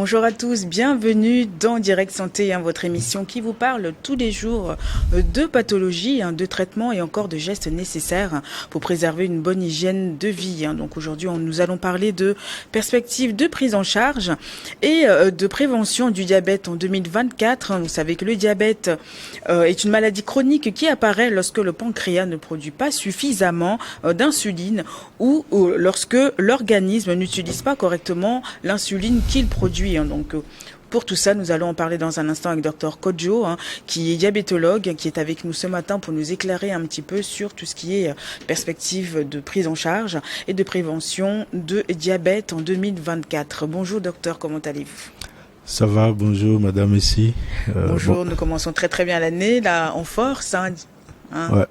Bonjour à tous, bienvenue dans Direct Santé, votre émission qui vous parle tous les jours de pathologies, de traitements et encore de gestes nécessaires pour préserver une bonne hygiène de vie. Donc aujourd'hui, nous allons parler de perspectives de prise en charge et de prévention du diabète en 2024. Vous savez que le diabète est une maladie chronique qui apparaît lorsque le pancréas ne produit pas suffisamment d'insuline ou lorsque l'organisme n'utilise pas correctement l'insuline qu'il produit. Donc, pour tout ça, nous allons en parler dans un instant avec Dr Kodjo, qui est diabétologue, qui est avec nous ce matin pour nous éclairer un petit peu sur tout ce qui est perspective de prise en charge et de prévention de diabète en 2024. Bonjour docteur, comment allez-vous? Ça va, bonjour madame ici. Bonjour, nous commençons très bien l'année, là, en force. Ouais.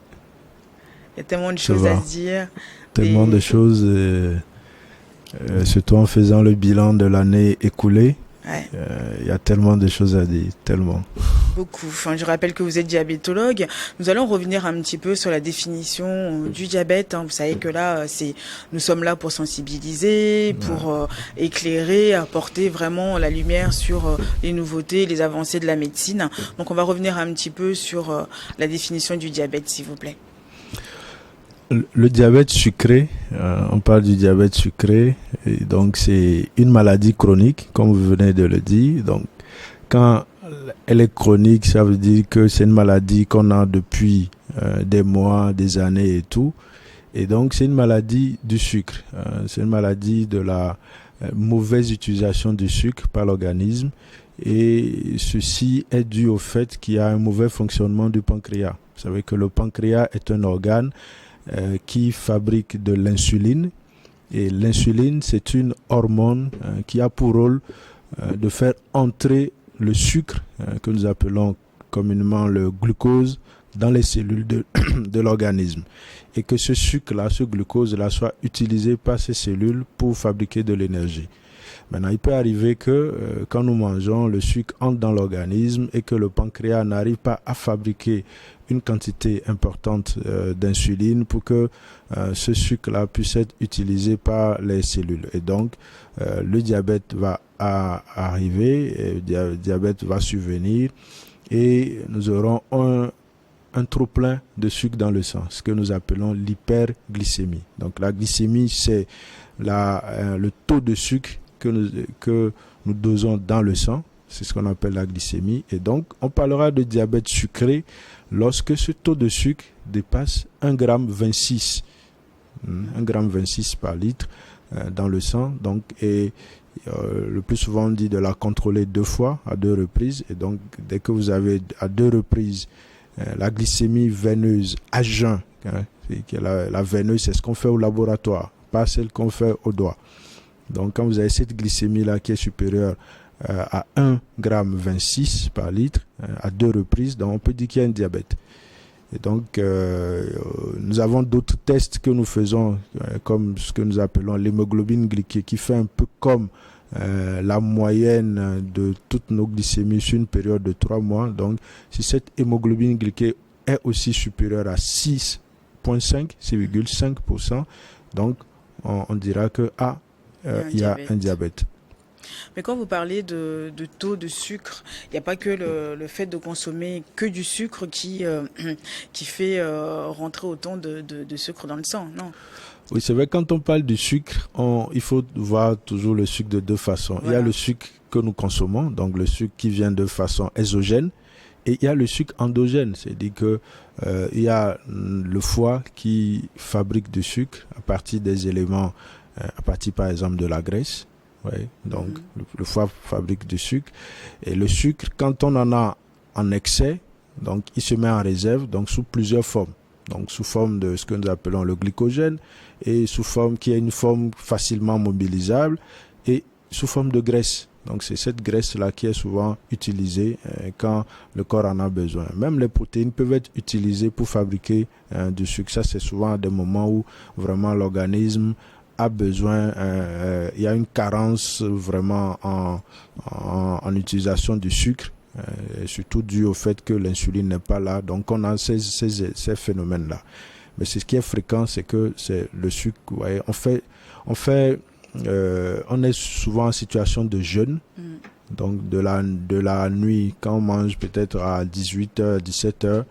Il y a tellement de choses à se dire. Tellement de choses, surtout en faisant le bilan de l'année écoulée. Ouais. Il y a tellement de choses à dire, tellement. Beaucoup. Je rappelle que vous êtes diabétologue. Nous allons revenir un petit peu sur la définition du diabète. Vous savez que là, nous sommes là pour sensibiliser, pour éclairer, apporter vraiment la lumière sur les nouveautés, les avancées de la médecine. Donc on va revenir un petit peu sur la définition du diabète, s'il vous plaît. Le diabète sucré, on parle du diabète sucré, et donc c'est une maladie chronique, comme vous venez de le dire. Donc, quand elle est chronique, ça veut dire que c'est une maladie qu'on a depuis des mois, des années et tout. Et donc, c'est une maladie du sucre. C'est une maladie de la mauvaise utilisation du sucre par l'organisme. Et ceci est dû au fait qu'il y a un mauvais fonctionnement du pancréas. Vous savez que le pancréas est un organe qui fabrique de l'insuline. Et l'insuline, c'est une hormone qui a pour rôle de faire entrer le sucre, que nous appelons communément le glucose, dans les cellules de l'organisme. Et que ce sucre-là, ce glucose-là, soit utilisé par ces cellules pour fabriquer de l'énergie. Maintenant, il peut arriver que quand nous mangeons, le sucre entre dans l'organisme et que le pancréas n'arrive pas à fabriquer une quantité importante d'insuline pour que ce sucre-là puisse être utilisé par les cellules. Et donc, le diabète va arriver, le diabète va survenir et nous aurons un trop-plein de sucre dans le sang, ce que nous appelons l'hyperglycémie. Donc, la glycémie, c'est le taux de sucre que nous dosons dans le sang. C'est ce qu'on appelle la glycémie. Et donc, on parlera de diabète sucré lorsque ce taux de sucre dépasse 1,26 g. 1,26 g par litre dans le sang. Donc, le plus souvent, on dit de la contrôler 2 fois, à 2 reprises. Et donc, dès que vous avez à 2 reprises la glycémie veineuse à jeun, la veineuse, c'est ce qu'on fait au laboratoire, pas celle qu'on fait au doigt. Donc, quand vous avez cette glycémie-là qui est supérieure à 1,26 g par litre, à 2 reprises, donc on peut dire qu'il y a un diabète. Et donc, nous avons d'autres tests que nous faisons, comme ce que nous appelons l'hémoglobine glyquée, qui fait un peu comme la moyenne de toutes nos glycémies sur une période de 3 mois. Donc, si cette hémoglobine glyquée est aussi supérieure à 6,5, 6,5%, donc on dira que il y a un diabète. Mais quand vous parlez de taux de sucre, il n'y a pas que le fait de consommer que du sucre qui fait rentrer autant de sucre dans le sang, non? Oui, c'est vrai, quand on parle du sucre, il faut voir toujours le sucre de 2 façons. Voilà. Il y a le sucre que nous consommons, donc le sucre qui vient de façon exogène, et il y a le sucre endogène, c'est-à-dire que il y a le foie qui fabrique du sucre à partir des éléments, à partir par exemple de la graisse. Ouais, donc le foie fabrique du sucre, et le sucre, quand on en a en excès, donc il se met en réserve, donc sous plusieurs formes, donc sous forme de ce que nous appelons le glycogène, et sous forme qui est une forme facilement mobilisable, et sous forme de graisse. Donc c'est cette graisse-là qui est souvent utilisée quand le corps en a besoin. Même les protéines peuvent être utilisées pour fabriquer du sucre. Ça, c'est souvent à des moments où vraiment l'organisme a besoin, il y a une carence vraiment en utilisation du sucre, surtout dû au fait que l'insuline n'est pas là. Donc on a ces phénomènes-là. Mais ce qui est fréquent, c'est que c'est le sucre. Vous voyez, on fait on est souvent en situation de jeûne. Donc de la nuit, quand on mange peut-être à 18h, 17h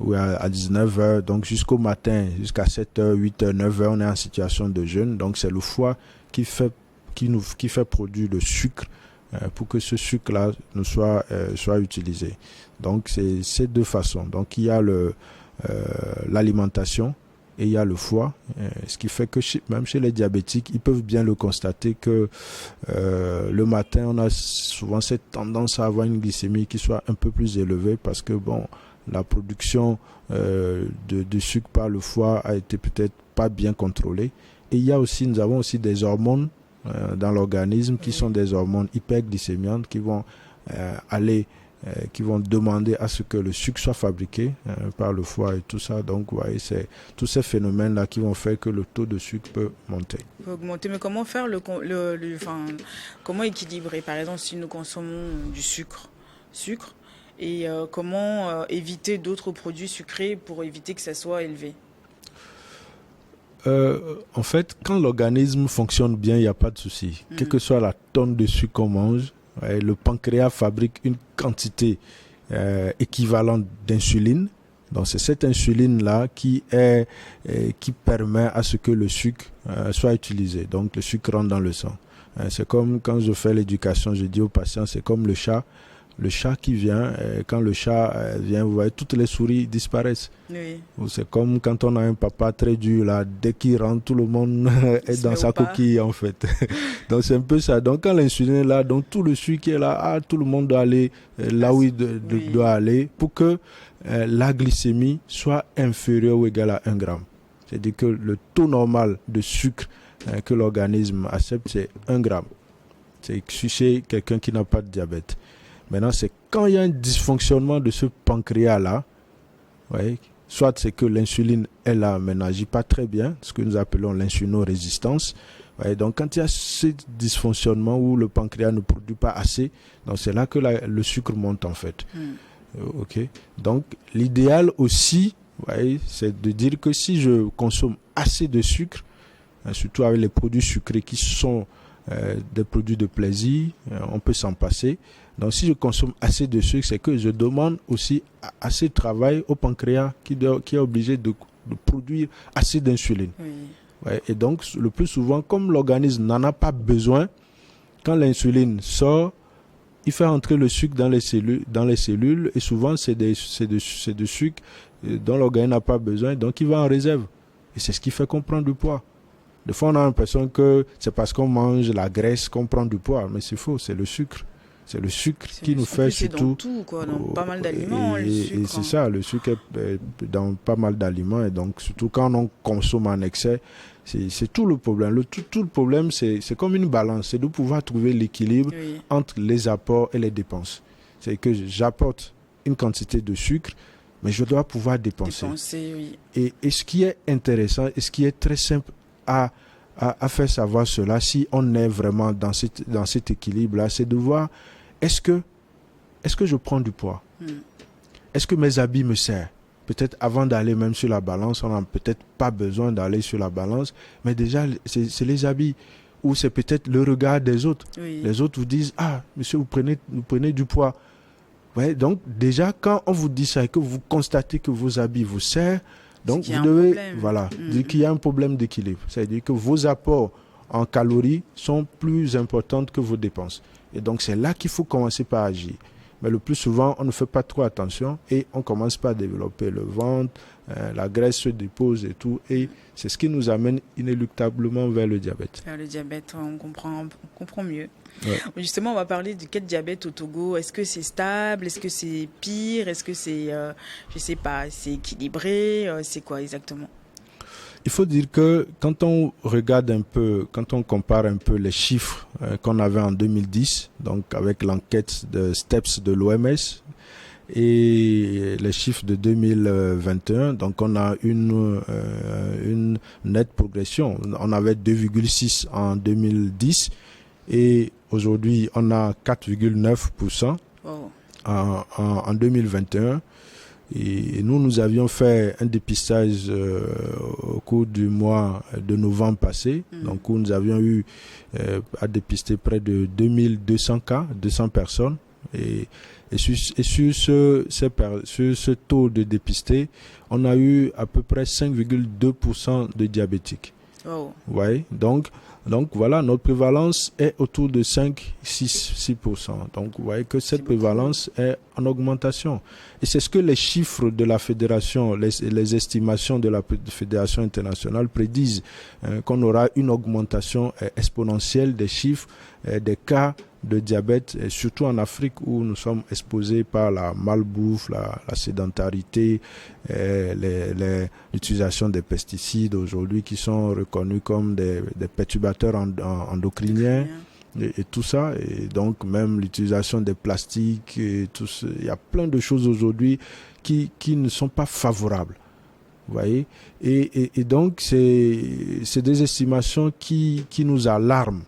ou à 19h, donc jusqu'au matin, jusqu'à 7h, 8h, 9h, on est en situation de jeûne. Donc c'est le foie qui fait produire le sucre pour que ce sucre-là ne soit utilisé. Donc c'est ces deux façons. Donc il y a l'alimentation et il y a le foie, ce qui fait que même chez les diabétiques, ils peuvent bien le constater que le matin, on a souvent cette tendance à avoir une glycémie qui soit un peu plus élevée parce que la production de sucre par le foie a été peut-être pas bien contrôlée. Et nous avons aussi des hormones dans l'organisme qui sont des hormones hyperglycémiantes qui vont qui vont demander à ce que le sucre soit fabriqué par le foie et tout ça. Donc, vous voyez, c'est tous ces phénomènes-là qui vont faire que le taux de sucre peut monter. Augmenter, mais comment faire comment équilibrer? Par exemple, si nous consommons du sucre, et comment éviter d'autres produits sucrés pour éviter que ça soit élevé? En fait, quand l'organisme fonctionne bien, il n'y a pas de souci. Quelle que soit la tonne de sucre qu'on mange, le pancréas fabrique une quantité équivalente d'insuline. Donc c'est cette insuline-là qui permet à ce que le sucre soit utilisé. Donc le sucre rentre dans le sang. C'est comme quand je fais l'éducation, je dis aux patients, c'est comme le chat. Le chat qui vient, quand le chat vient, vous voyez, toutes les souris disparaissent. Oui. C'est comme quand on a un papa très dur, là, dès qu'il rentre, tout le monde est dans sa coquille, en fait. Donc c'est un peu ça. Donc quand l'insuline est là, donc tout le sucre est là, tout le monde doit aller là où il doit aller pour que la glycémie soit inférieure ou égale à 1 gramme. C'est-à-dire que le taux normal de sucre que l'organisme accepte, c'est 1 gramme. C'est chez quelqu'un qui n'a pas de diabète. Maintenant, c'est quand il y a un dysfonctionnement de ce pancréas-là, soit c'est que l'insuline est là, mais n'agit pas très bien, ce que nous appelons l'insulinorésistance. Donc, quand il y a ce dysfonctionnement où le pancréas ne produit pas assez, donc c'est là que le sucre monte en fait. Donc, l'idéal aussi, c'est de dire que si je consomme assez de sucre, surtout avec les produits sucrés qui sont des produits de plaisir, on peut s'en passer. Donc si je consomme assez de sucre, c'est que je demande aussi assez de travail au pancréas qui est obligé de produire assez d'insuline. Et donc le plus souvent, comme l'organisme n'en a pas besoin, quand l'insuline sort, il fait entrer le sucre dans les cellules et souvent c'est de sucre dont l'organisme n'a pas besoin, donc il va en réserve. Et c'est ce qui fait qu'on prend du poids. Des fois, on a l'impression que c'est parce qu'on mange la graisse qu'on prend du poids, mais c'est faux, c'est le sucre. C'est le sucre qui nous fait surtout... C'est dans tout, quoi, dans pas mal d'aliments, le sucre. Et c'est ça, le sucre est dans pas mal d'aliments, et donc surtout quand on consomme en excès, c'est tout le problème. Tout le problème, c'est comme une balance, c'est de pouvoir trouver l'équilibre entre les apports et les dépenses. C'est que j'apporte une quantité de sucre, mais je dois pouvoir dépenser. Et ce qui est intéressant, et ce qui est très simple à faire savoir cela, si on est vraiment dans cet équilibre-là, c'est de voir est-ce que je prends du poids? Est-ce que mes habits me servent? Peut-être avant d'aller même sur la balance, on n'a peut-être pas besoin d'aller sur la balance, mais déjà, c'est les habits. Ou c'est peut-être le regard des autres. Les autres vous disent, monsieur, vous prenez du poids. Donc déjà, quand on vous dit ça et que vous constatez que vos habits vous servent, donc vous devez dire qu'il y a un problème d'équilibre. C'est-à-dire que vos apports en calories sont plus importants que vos dépenses. Et donc c'est là qu'il faut commencer par agir. Mais le plus souvent, on ne fait pas trop attention et on commence par développer le ventre, la graisse se dépose et tout. Et c'est ce qui nous amène inéluctablement vers le diabète. Vers le diabète, on comprend mieux. Justement, on va parler du cas de diabète au Togo. Est-ce que c'est stable? Est-ce que c'est pire? Est-ce que c'est, je sais pas, c'est équilibré? C'est quoi exactement? Il faut dire que quand on regarde un peu, quand on compare un peu les chiffres qu'on avait en 2010, donc avec l'enquête de STEPS de l'OMS et les chiffres de 2021, donc on a une nette progression. On avait 2,6 en 2010 et aujourd'hui on a 4,9% en 2021. Et nous avions fait un dépistage au cours du mois de novembre passé, donc où nous avions eu à dépister près de 2200 cas, 200 personnes. Et sur ce taux de dépisté, on a eu à peu près 5,2% de diabétiques. Oh. Ouais, donc voilà, notre prévalence est autour de 6%. Donc vous voyez que cette prévalence est en augmentation. Et c'est ce que les chiffres de la fédération, les estimations de la fédération internationale prédisent, qu'on aura une augmentation exponentielle des chiffres, des cas de diabète, et surtout en Afrique où nous sommes exposés par la malbouffe, la sédentarité, l'utilisation des pesticides aujourd'hui qui sont reconnus comme des perturbateurs endocriniens et tout ça, et donc même l'utilisation des plastiques, et tout ça. Il y a plein de choses aujourd'hui qui ne sont pas favorables. Vous voyez, et donc c'est des estimations qui nous alarment.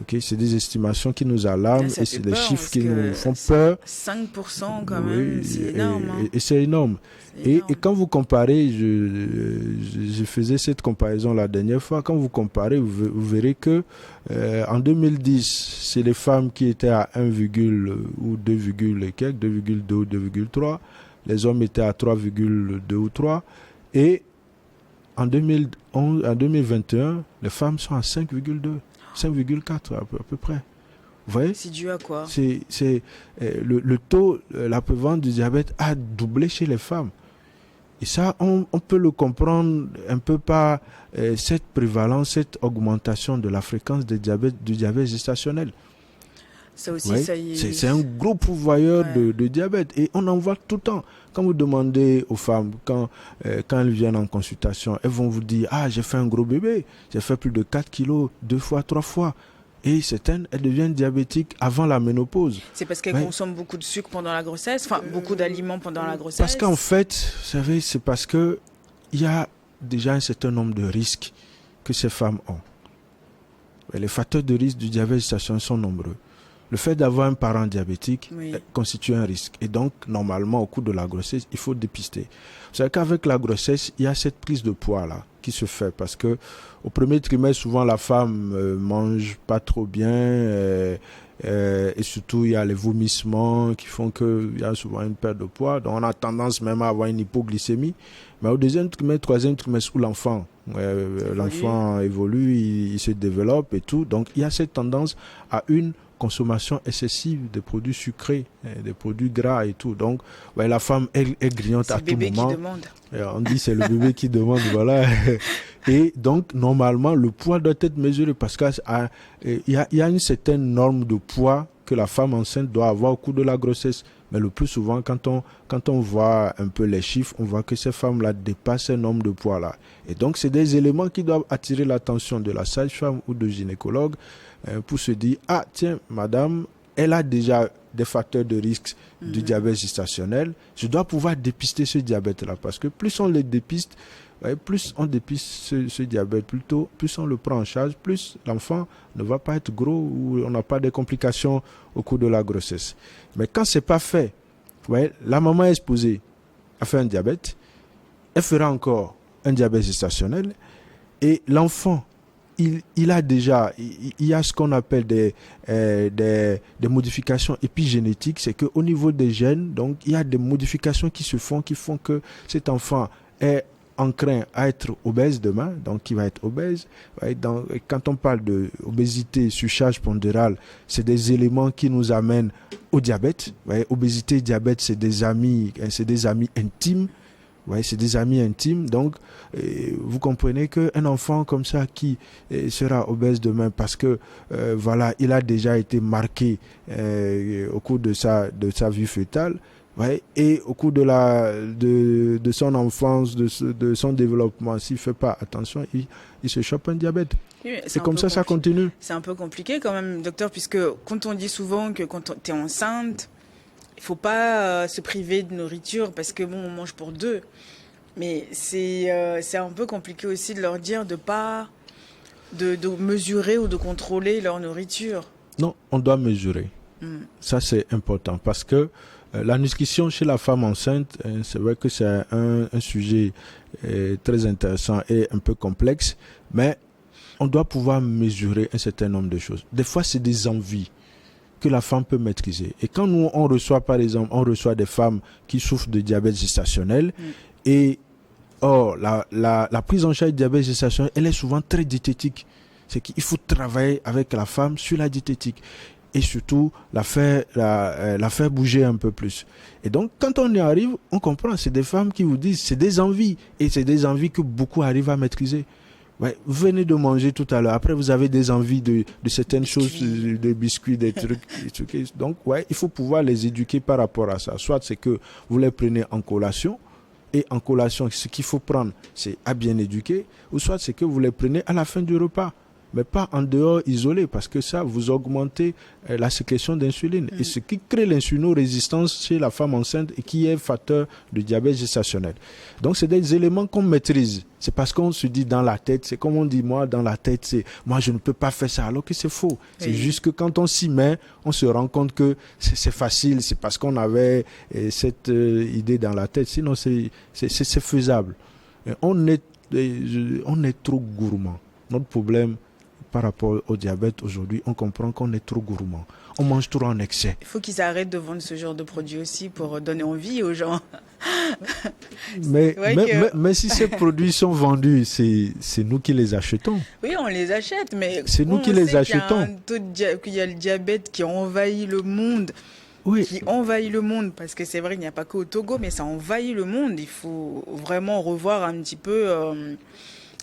Okay, c'est des estimations qui nous alarment et c'est des chiffres qui nous font peur. 5% quand même, c'est énorme. Et c'est énorme. Et quand vous comparez, je faisais cette comparaison la dernière fois, quand vous comparez, vous verrez que en 2010, c'est les femmes qui étaient à 1, ou 2, et quelques, 2,2 ou 2,3. Les hommes étaient à 3,2 ou 3. Et en 2021, les femmes sont à 5,2. 5,4 à peu près. Vous voyez? C'est dû à quoi? C'est le taux, la prévalence du diabète a doublé chez les femmes. Et ça, on peut le comprendre un peu par cette prévalence, cette augmentation de la fréquence du diabète gestationnel. Ça aussi, ouais, ça y est. C'est un gros pourvoyeur de diabète. Et on en voit tout le temps. Quand vous demandez aux femmes, quand elles viennent en consultation, elles vont vous dire « Ah, j'ai fait un gros bébé. J'ai fait plus de 4 kilos, 2 fois, 3 fois. » Et certaines, elles deviennent diabétiques avant la ménopause. C'est parce qu'elles consomment beaucoup de sucre pendant la grossesse, enfin beaucoup d'aliments pendant la grossesse. Parce qu'en fait, vous savez, c'est parce que il y a déjà un certain nombre de risques que ces femmes ont. Et les facteurs de risque du diabète gestationnel sont nombreux. Le fait d'avoir un parent diabétique constitue un risque. Et donc, normalement, au cours de la grossesse, il faut dépister. Vous savez qu'avec la grossesse, il y a cette prise de poids-là qui se fait. Parce que au premier trimestre, souvent, la femme mange pas trop bien. Et surtout, il y a les vomissements qui font qu'il y a souvent une perte de poids. Donc, on a tendance même à avoir une hypoglycémie. Mais au deuxième trimestre, troisième trimestre, où l'enfant évolue, il se développe et tout. Donc, il y a cette tendance à une consommation excessive de produits sucrés, des produits gras et tout. Donc, la femme, elle grignote à tout moment. C'est le bébé qui demande. On dit c'est le bébé qui demande, voilà. Et donc, normalement, le poids doit être mesuré parce qu'il y a une certaine norme de poids que la femme enceinte doit avoir au cours de la grossesse. Mais le plus souvent, quand on voit un peu les chiffres, on voit que ces femmes-là dépassent ce nombre de poids-là. Et donc, c'est des éléments qui doivent attirer l'attention de la sage-femme ou de gynécologue pour se dire, ah tiens, madame, elle a déjà des facteurs de risque du diabète gestationnel. Je dois pouvoir dépister ce diabète-là parce que plus on le dépiste, plus on dépiste ce diabète plus tôt, plus on le prend en charge, plus l'enfant ne va pas être gros ou on n'a pas de complications au cours de la grossesse. Mais quand c'est pas fait, la maman est exposée à faire un diabète, elle fera encore un diabète gestationnel et l'enfant, il a déjà, il y a ce qu'on appelle des modifications épigénétiques, c'est qu'au niveau des gènes, donc il y a des modifications qui font que cet enfant est enclin à être obèse demain, donc il va être obèse. Quand on parle de obésité, surcharge pondérale, c'est des éléments qui nous amènent au diabète. Obésité, diabète, c'est des amis intimes. C'est des amis intimes. Donc, vous comprenez qu'un enfant comme ça qui sera obèse demain parce que il a déjà été marqué au cours de sa vie fœtale. Et au cours de son enfance, de son développement, s'il ne fait pas attention, il se chope un diabète. Oui, c'est comme ça, ça continue. C'est un peu compliqué quand même, docteur, puisque quand on dit souvent que quand tu es enceinte, il ne faut pas se priver de nourriture parce que on mange pour deux. Mais c'est un peu compliqué aussi de leur dire de pas de mesurer ou de contrôler leur nourriture. Non, on doit mesurer. Ça, c'est important parce que La nutrition chez la femme enceinte, c'est vrai que c'est un sujet très intéressant et un peu complexe, mais on doit pouvoir mesurer un certain nombre de choses. Des fois, c'est des envies que la femme peut maîtriser. Et quand nous, on reçoit, par exemple, on reçoit des femmes qui souffrent de diabète gestationnel et la prise en charge du diabète gestationnel, elle est souvent très diététique. C'est qu'il faut travailler avec la femme sur la diététique et surtout la faire bouger un peu plus. Et donc, quand on y arrive, on comprend. C'est des femmes qui vous disent, c'est des envies. Et c'est des envies que beaucoup arrivent à maîtriser. Ouais, vous venez de manger tout à l'heure. Après, vous avez des envies de certaines choses, des biscuits, des trucs. Donc, ouais, il faut pouvoir les éduquer par rapport à ça. Soit c'est que vous les prenez en collation, et en collation, ce qu'il faut prendre, c'est à bien éduquer, ou soit c'est que vous les prenez à la fin du repas, mais pas en dehors isolé, parce que ça, vous augmentez la sécrétion d'insuline. Et ce qui crée l'insulino-résistance chez la femme enceinte et qui est facteur de diabète gestationnel. Donc, c'est des éléments qu'on maîtrise. C'est parce qu'on se dit dans la tête, c'est comme on dit, moi, dans la tête, c'est moi, je ne peux pas faire ça, alors que c'est faux. C'est juste que quand on s'y met, on se rend compte que c'est facile, c'est parce qu'on avait cette idée dans la tête. Sinon, c'est faisable. Et on est trop gourmand. Notre problème, par rapport au diabète aujourd'hui, on comprend qu'on est trop gourmand. On mange trop en excès. Il faut qu'ils arrêtent de vendre ce genre de produits aussi pour donner envie aux gens. Mais si ces produits sont vendus, c'est nous qui les achetons. Oui, on les achète, mais c'est nous qui les achetons. Il y a le diabète qui envahit le monde. Oui. Qui envahit le monde, parce que c'est vrai qu'il n'y a pas qu'au Togo, mais ça envahit le monde. Il faut vraiment revoir un petit peu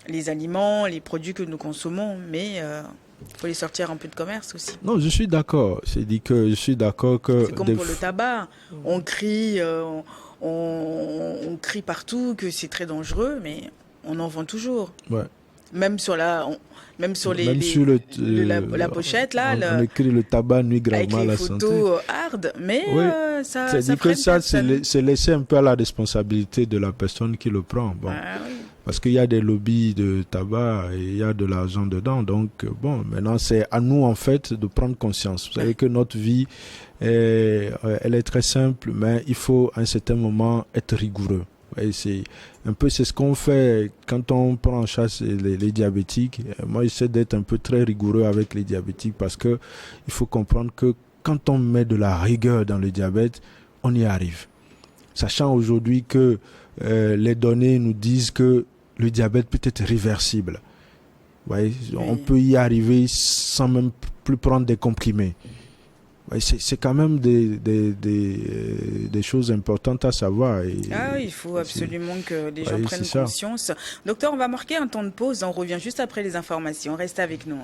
les aliments, les produits que nous consommons, mais il faut les sortir un peu de commerce aussi. Non, je suis d'accord. C'est comme pour le tabac. On crie, on crie partout que c'est très dangereux, mais on en vend toujours. Ouais. Même sur la pochette là, on écrit le tabac nuit gravement à la avec santé. les photos hard, mais ça c'est que ça c'est laissé un peu à la responsabilité de la personne qui le prend. Bon. Oui. Parce qu'il y a des lobbies de tabac et il y a de l'argent dedans. Donc, bon, maintenant, c'est à nous, en fait, de prendre conscience. Vous savez que notre vie, elle est très simple, mais il faut, à un certain moment, être rigoureux. Et c'est ce qu'on fait quand on prend en charge les diabétiques. Moi, j'essaie d'être un peu très rigoureux avec les diabétiques parce que il faut comprendre que quand on met de la rigueur dans le diabète, on y arrive. Sachant aujourd'hui que les données nous disent que le diabète peut être réversible. Ouais, on peut y arriver sans même plus prendre des comprimés. Ouais, c'est quand même des choses importantes à savoir. Oui, il faut absolument que les gens prennent conscience. Docteur, on va marquer un temps de pause. On revient juste après les informations. Restez avec nous.